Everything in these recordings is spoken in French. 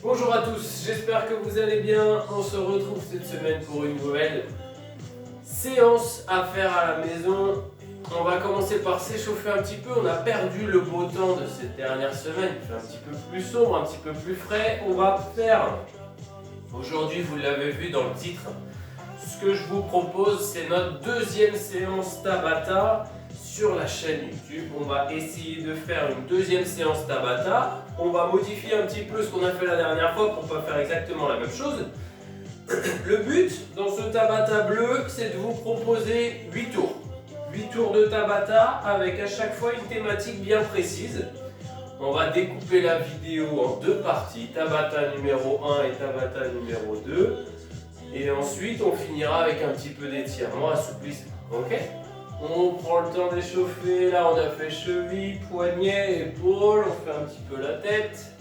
Bonjour à tous, j'espère que vous allez bien. On se retrouve cette semaine pour une nouvelle séance à faire à la maison. On va commencer par s'échauffer un petit peu. On a perdu le beau temps de cette dernière semaine. Il fait un petit peu plus sombre, un petit peu plus frais. On va faire, aujourd'hui vous l'avez vu dans le titre, ce que je vous propose, c'est notre deuxième séance Tabata sur la chaîne YouTube. On va essayer de faire une deuxième séance Tabata. On va modifier un petit peu ce qu'on a fait la dernière fois pour ne pas faire exactement la même chose. Le but dans ce Tabata bleu, c'est de vous proposer 8 tours. 8 tours de Tabata avec à chaque fois une thématique bien précise. On va découper la vidéo en deux parties, Tabata numéro 1 et Tabata numéro 2. Et ensuite, on finira avec un petit peu d'étirement, assouplissement. Ok? On prend le temps d'échauffer. Là, on a fait cheville, poignet, épaule. On fait un petit peu la tête,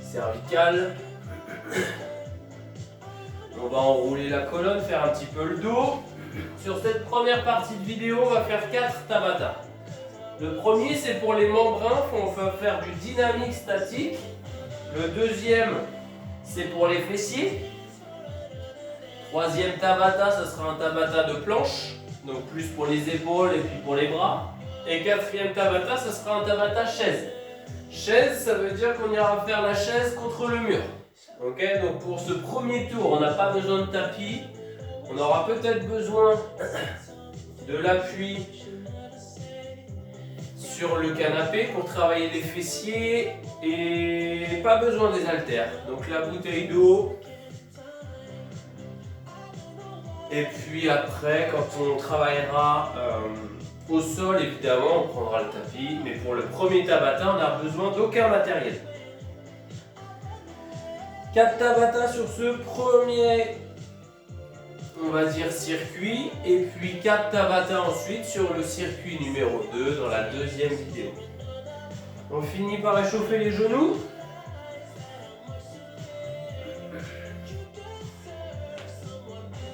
cervicale. On va enrouler la colonne, faire un petit peu le dos. Sur cette première partie de vidéo, on va faire 4 Tabata. Le premier, c'est pour les membrins. On va faire du dynamique statique. Le deuxième, c'est pour les fessiers. Troisième Tabata, ce sera un Tabata de planche, donc plus pour les épaules et puis pour les bras. Et quatrième Tabata, ce sera un Tabata chaise. Chaise, ça veut dire qu'on ira faire la chaise contre le mur. Ok, donc pour ce premier tour, on n'a pas besoin de tapis. On aura peut-être besoin de l'appui sur le canapé pour travailler les fessiers et pas besoin des haltères. Donc la bouteille d'eau. Et puis après, quand on travaillera au sol, évidemment, on prendra le tapis. Mais pour le premier Tabata, on n'a besoin d'aucun matériel. 4 Tabata sur ce premier, on va dire, circuit. Et puis 4 Tabata ensuite sur le circuit numéro 2 dans la deuxième vidéo. On finit par échauffer les genoux.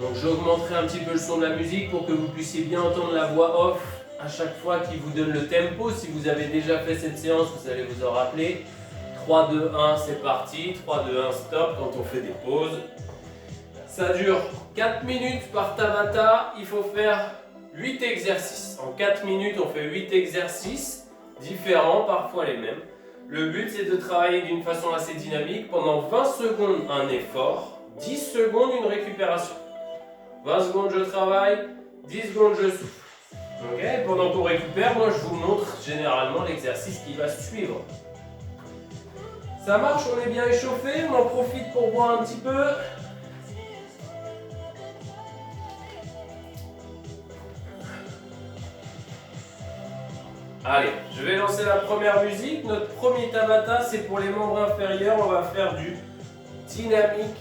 Donc j'augmenterai un petit peu le son de la musique pour que vous puissiez bien entendre la voix off à chaque fois qui vous donne le tempo. Si vous avez déjà fait cette séance, vous allez vous en rappeler. 3, 2, 1, c'est parti. 3, 2, 1, stop quand on fait des pauses. Ça dure 4 minutes par Tabata. Il faut faire 8 exercices. En 4 minutes, on fait 8 exercices différents, parfois les mêmes. Le but, c'est de travailler d'une façon assez dynamique. Pendant 20 secondes, un effort. 10 secondes, une récupération. 20 secondes je travaille, 10 secondes je souffle. Ok, pendant qu'on récupère, moi je vous montre généralement l'exercice qui va suivre. Ça marche, on est bien échauffé, on en profite pour boire un petit peu. Allez, je vais lancer la première musique. Notre premier Tabata, c'est pour les membres inférieurs. On va faire du dynamique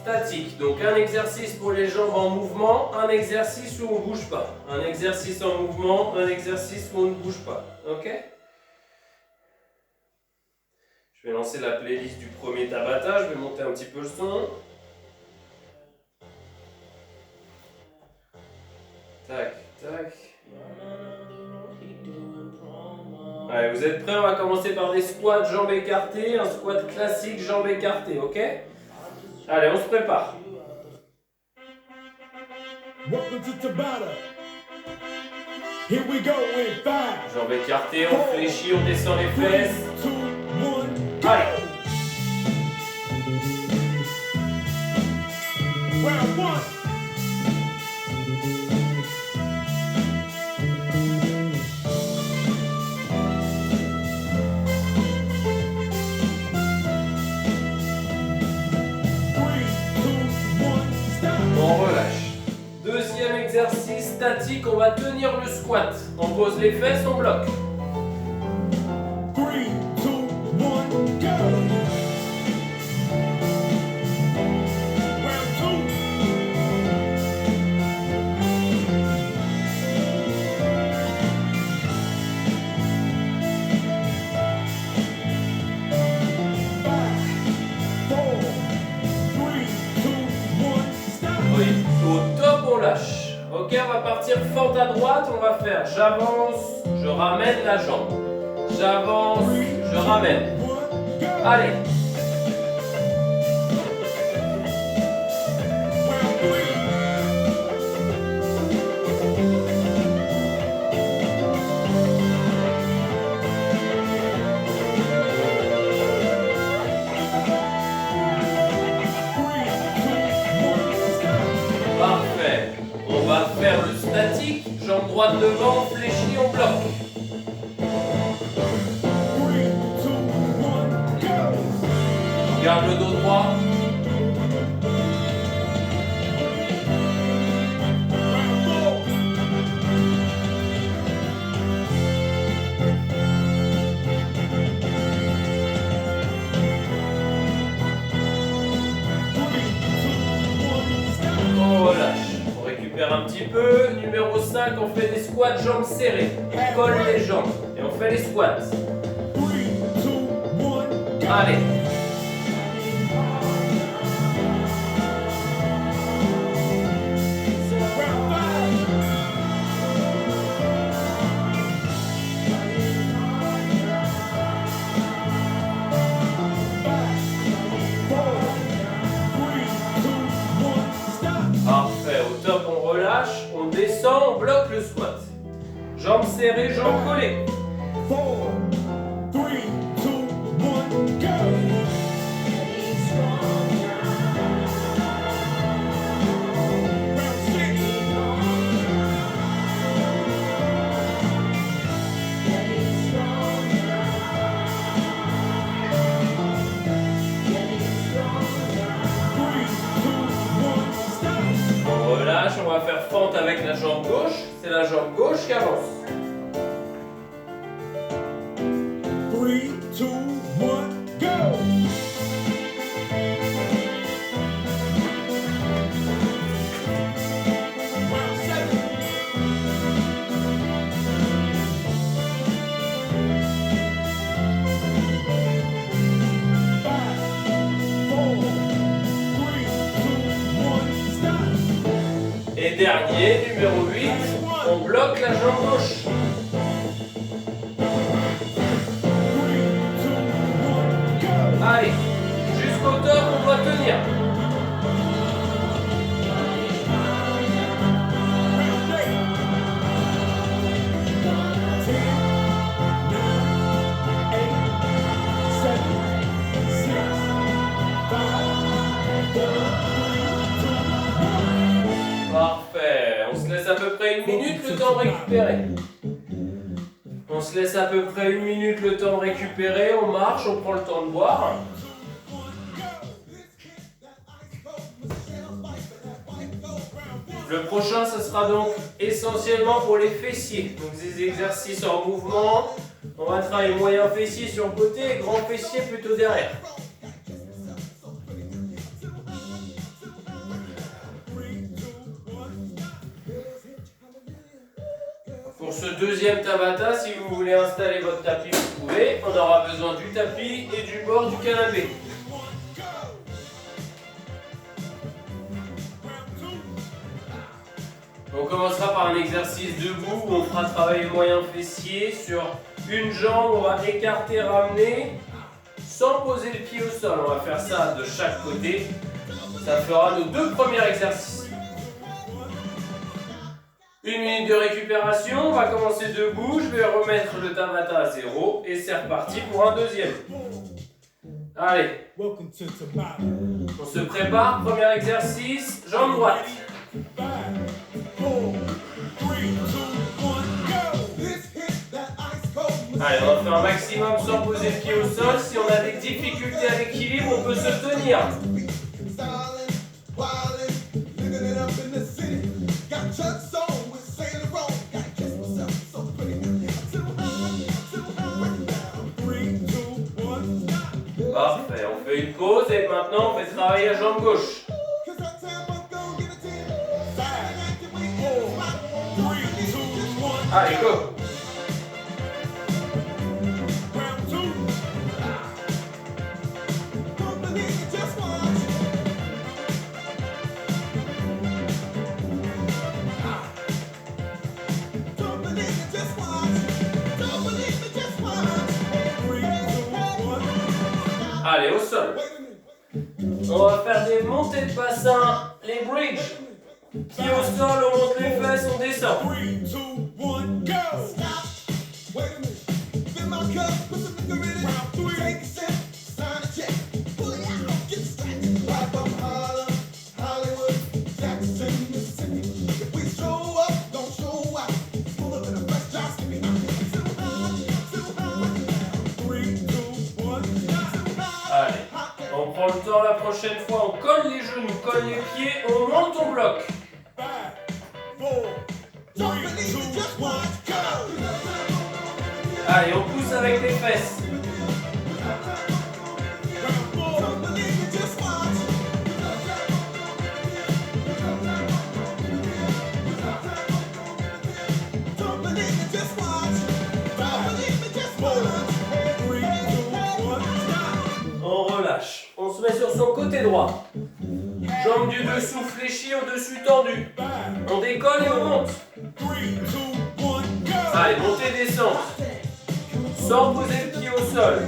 statique. Donc un exercice pour les jambes en mouvement, un exercice où on ne bouge pas. Un exercice en mouvement, un exercice où on ne bouge pas. Ok? Je vais lancer la playlist du premier Tabata, je vais monter un petit peu le son. Tac, tac. Allez, vous êtes prêts? On va commencer par des squats jambes écartées, un squat classique jambes écartées, ok? Allez, on se prépare. Welcome to Tabata. Here we go in 5. Jambes écartées, on fléchit, on descend les 3, fesses. 2, 1, go. Allez. Round 1. On relâche. Deuxième exercice statique, on va tenir le squat. On pose les fesses, on bloque. 3, 2, 1, go. Round 2. Oui. Au top, on lâche. Ok, on va partir fente à droite. On va faire j'avance, je ramène la jambe. J'avance, je ramène. Allez. devant, on fléchit, on bloque. 3, 2, 1, go! On garde le dos droit. Round 4. On relâche. On récupère un petit peu. Numéro 5, on fait des squats jambes serrées. On colle les jambes et on fait les squats. 3, 2, 1, go! Allez. Round 5. Parfait. Au top, on relâche. On descend, on bloque le squat. Jambes serrées, jambes collées. 4, 3, 2, 1, go! Round 6. On relâche, on va faire fente avec la jambe gauche. C'est la jambe gauche qui avance. 3, 2, 1, go! Round 7. 5, 4, 3, 2, 1, stop! Et dernier, numéro 8, on bloque la jambe gauche. 3, 2, 1, go! Allez, jusqu'au top, on doit tenir. Round 8. 10, 9, 8, 7, 6, 5, 4, 3, 2, 1. Parfait. On se laisse à peu près une minute le temps de récupérer. On se laisse à peu près une minute le temps de récupérer. On marche, on prend le temps de boire. Le prochain, ce sera donc essentiellement pour les fessiers. Donc des exercices en mouvement. On va travailler moyen fessier sur le côté et grand fessier plutôt derrière. Pour ce deuxième Tabata, si vous voulez installer votre tapis, vous pouvez. On aura besoin du tapis et du bord du canapé. On commencera par un exercice debout où on fera travailler le moyen fessier sur une jambe. On va écarter, ramener sans poser le pied au sol. On va faire ça de chaque côté. Ça fera nos deux premiers exercices. Une minute de récupération, on va commencer debout, je vais remettre le Tabata à 0 et c'est reparti pour un deuxième. Allez, Welcome to Tabata. on se prépare, premier exercice, jambe droite. 5, 4, 3, 2, 1, go! Allez, on va faire un maximum sans poser le pied au sol. Si on a des difficultés à l'équilibre, on peut se tenir. Parfait, on fait une pause et maintenant on fait travailler la jambe gauche. Allez, go! Allez, au sol. On va faire des montées de bassin, les bridges. Pied au sol, on monte les fesses, on descend. 3, 2, 1, go! prochaine fois, on colle les genoux, colle les pieds, on monte ton bloc. 5, 4, 3, 2, 1, Allez, on pousse avec les fesses. On relâche. On se met sur son côté droit. Jambes du dessous fléchies, au-dessus tendues. On décolle et on monte. 3, 2, 1, go! Allez, montée, descente. Sans poser le pied au sol.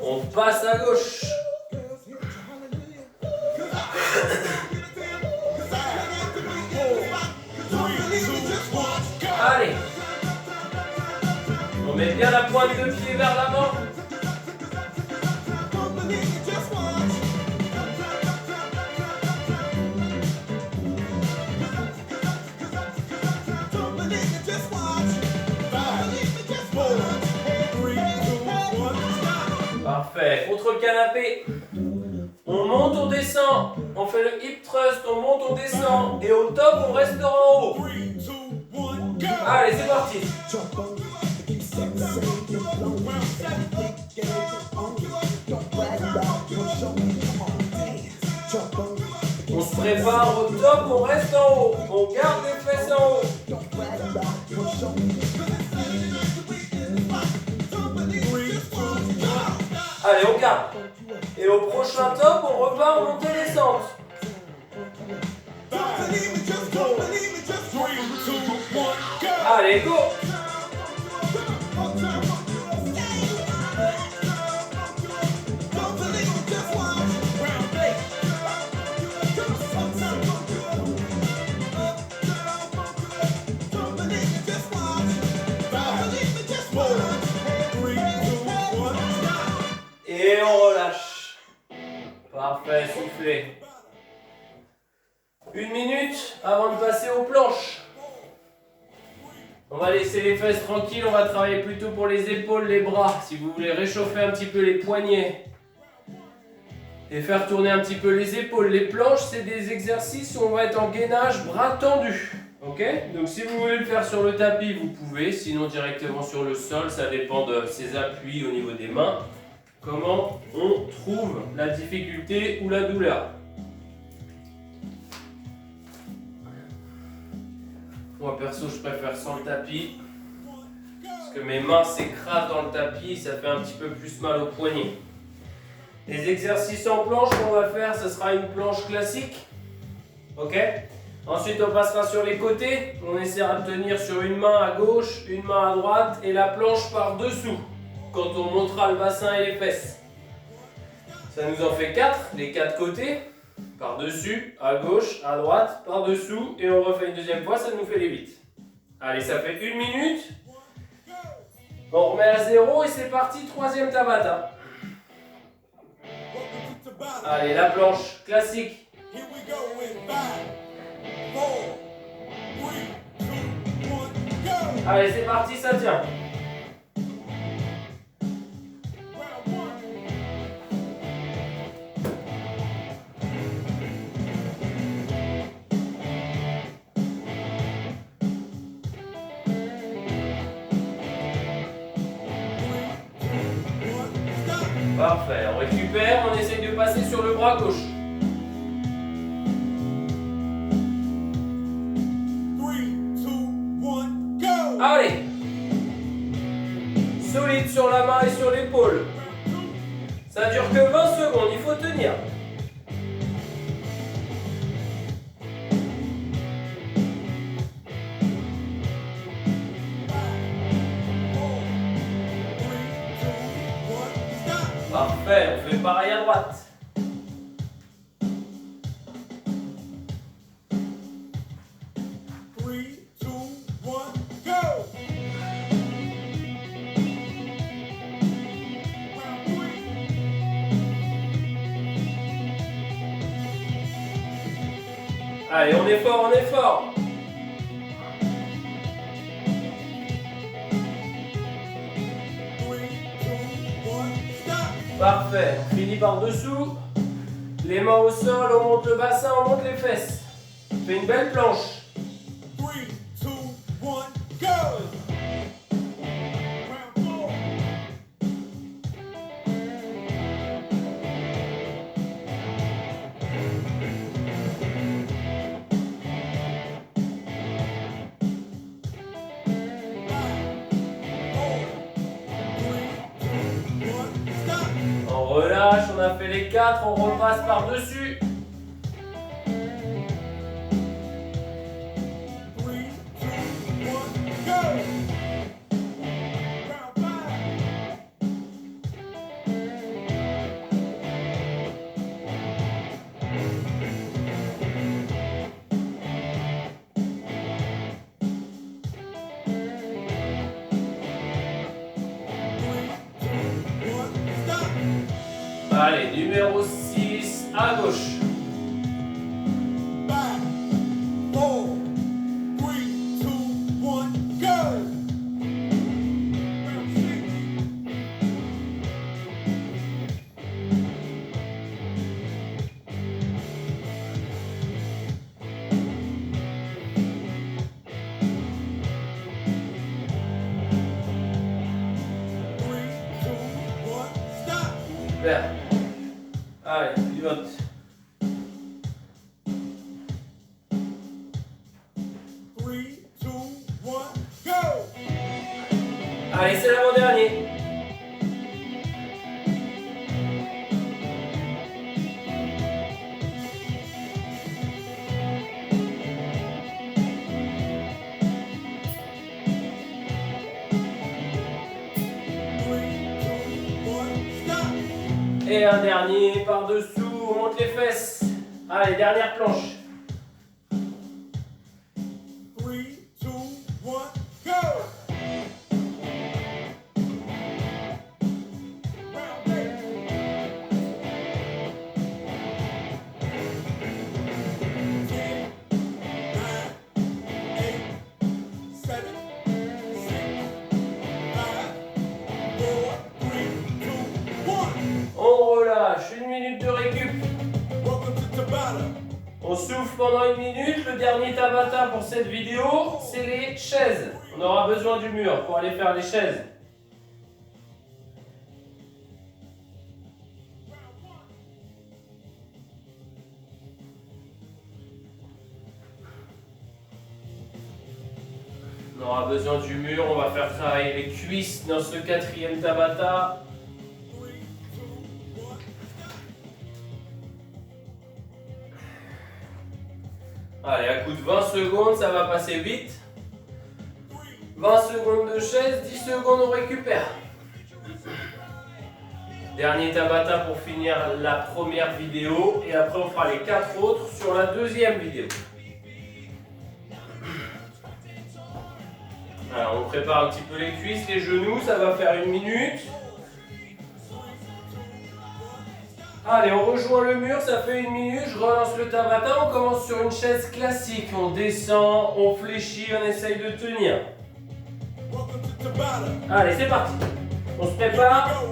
On passe à gauche. Allez. On met bien la pointe de pied vers l'avant. Parfait. Contre le canapé. On monte, on descend. On fait le hip thrust, on monte, on descend. Et au top, on reste en haut. 3, 2, 1, go! Allez, c'est parti. On se prépare au top, on reste en haut. On garde les fesses en haut. Allez, on garde. Et au prochain top, on repart en montée descente. 5, 4, 3, 2, 1, go! Allez, go. Et on relâche. Parfait, soufflez. 1 minute avant de passer aux planches. On va laisser les fesses tranquilles, on va travailler plutôt pour les épaules, les bras. Si vous voulez réchauffer un petit peu les poignets et faire tourner un petit peu les épaules. Les planches, c'est des exercices où on va être en gainage, bras tendus. Ok? Donc si vous voulez le faire sur le tapis, vous pouvez. Sinon directement sur le sol, ça dépend de ses appuis au niveau des mains. Comment on trouve la difficulté ou la douleur. Moi perso, je préfère sans le tapis. Parce que mes mains s'écrasent dans le tapis et ça fait un petit peu plus mal au poignet. Les exercices en planche qu'on va faire, ce sera une planche classique. Ok? Ensuite, on passera sur les côtés. On essaiera de tenir sur une main à gauche, une main à droite et la planche par dessous. Quand on montera le bassin et les fesses. Ça nous en fait 4, les 4 côtés. Par dessus, à gauche, à droite, par dessous. Et on refait une deuxième fois, ça nous fait les 8. Allez, ça fait 1 minute. On remet à 0 et c'est parti, 3e Tabata. Allez, la planche classique. Here we go in 5, 4, 3, 2, 1, go! Allez, c'est parti, ça tient. Parfait, on récupère, on essaye de passer sur le bras gauche. 3, 2, 1, go! Allez. Solide sur la main et sur l'épaule. Ça dure que 20 secondes, il faut tenir. Parfait, on fait pareil à droite. Allez, on est fort, on est fort. Parfait, on finit par dessous. Les mains au sol, on monte le bassin, on monte les fesses. On fait une belle planche. 3, 2, 1, go! On relâche, on a fait les 4, on repasse par-dessus. 3, 2, 1, go! Allez, numéro 6 à gauche. 5, 4, 3, 2, 1, go! Super. Allez, pivote. 3, 2, 1, go! Allez, c'est l'avant-dernier. Et un dernier par-dessous, on monte les fesses. Allez, dernière planche. 3, 2, 1, go! On relâche, 1 minute de récup. Welcome to Tabata. On souffle pendant 1 minute. Le dernier tabata pour cette vidéo, c'est les chaises. On aura besoin du mur pour aller faire les chaises. On aura besoin du mur, on va faire travailler les cuisses dans ce 4e tabata. Allez, à coup de 20 secondes, ça va passer vite. 20 secondes de chaise, 10 secondes on récupère. Dernier tabata pour finir la première vidéo et après on fera les 4 autres sur la 2e vidéo. Alors on prépare un petit peu les cuisses, les genoux, ça va faire 1 minute. Allez, on rejoint le mur, ça fait 1 minute, je relance le tabata, on commence sur une chaise classique, on descend, on fléchit, on essaye de tenir. Allez, c'est parti. On se prépare.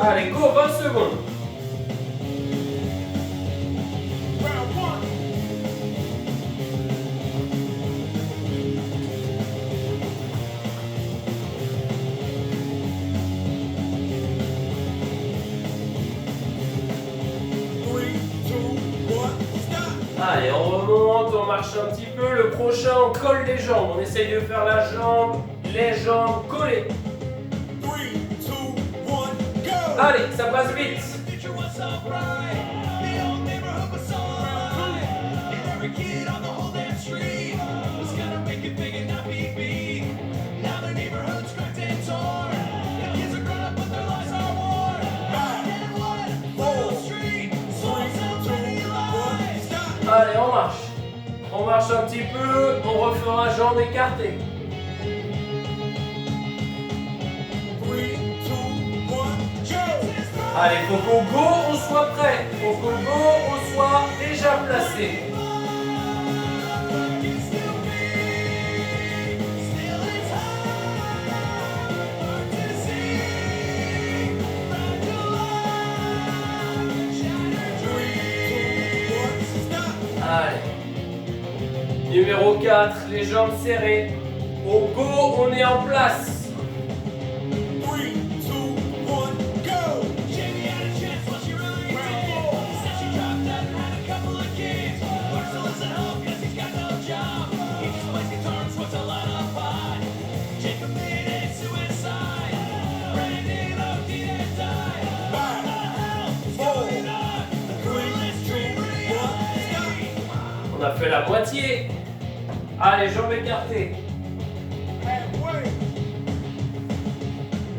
Allez, go, 20 secondes. Allez, on remonte, on marche un petit peu. Le prochain, on colle les jambes. On essaye de faire la jambe, les jambes collées. 3, 2, 1, go! Allez, ça passe vite. Allez, on marche. On marche un petit peu, on refera jambes écartées. 3, 2, 1, go! Allez, faut qu'au go, on soit prêt. Faut qu'au go, on soit déjà placé. Allez. Numéro 4, les jambes serrées. Au go, on est en place. 3, 2, 1, go! Jamie had a chance while she really did. Said she dropped out and had a couple of kids. Marcel is at home cause he's got no job. He just plays guitar and smokes a lot of pot. Jacob committed suicide. Brandon OD'd and died. 5, 4, 3, 2, 1, stop! On a fait la moitié. Allez, jambes écartées. Halfway.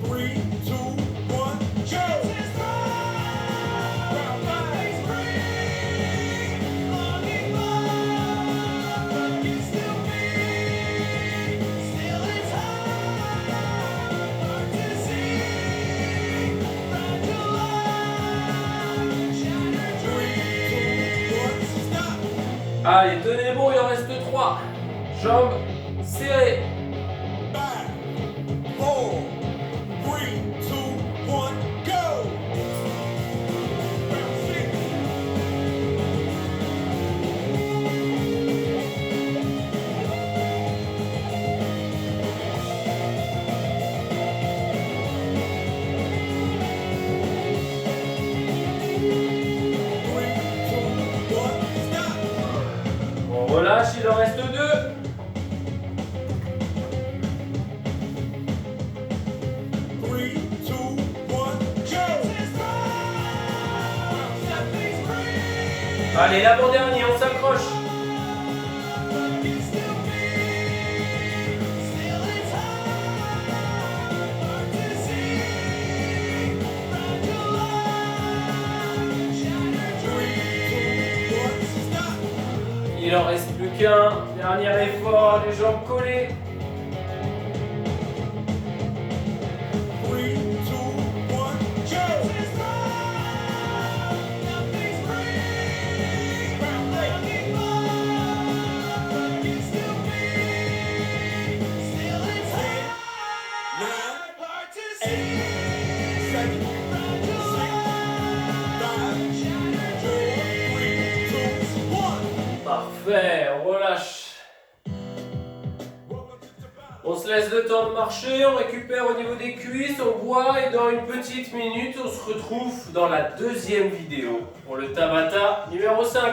3, 2, 1, go! Round 5. Allez, tenez bon, il en reste 3. Jambes serrées. 5, 4, 3, 2, 1, go! Round 6. On relâche, il en reste 2. 3, 2, 1, go! Allez, l'avant-dernier, on s'accroche. Il en reste plus qu'un. Dernier effort, les jambes collées. 3, 2, 1, go! Parfait, on relâche. On se laisse le temps de marcher, on récupère au niveau des cuisses, on boit et dans une petite minute, on se retrouve dans la deuxième vidéo pour le Tabata numéro 5.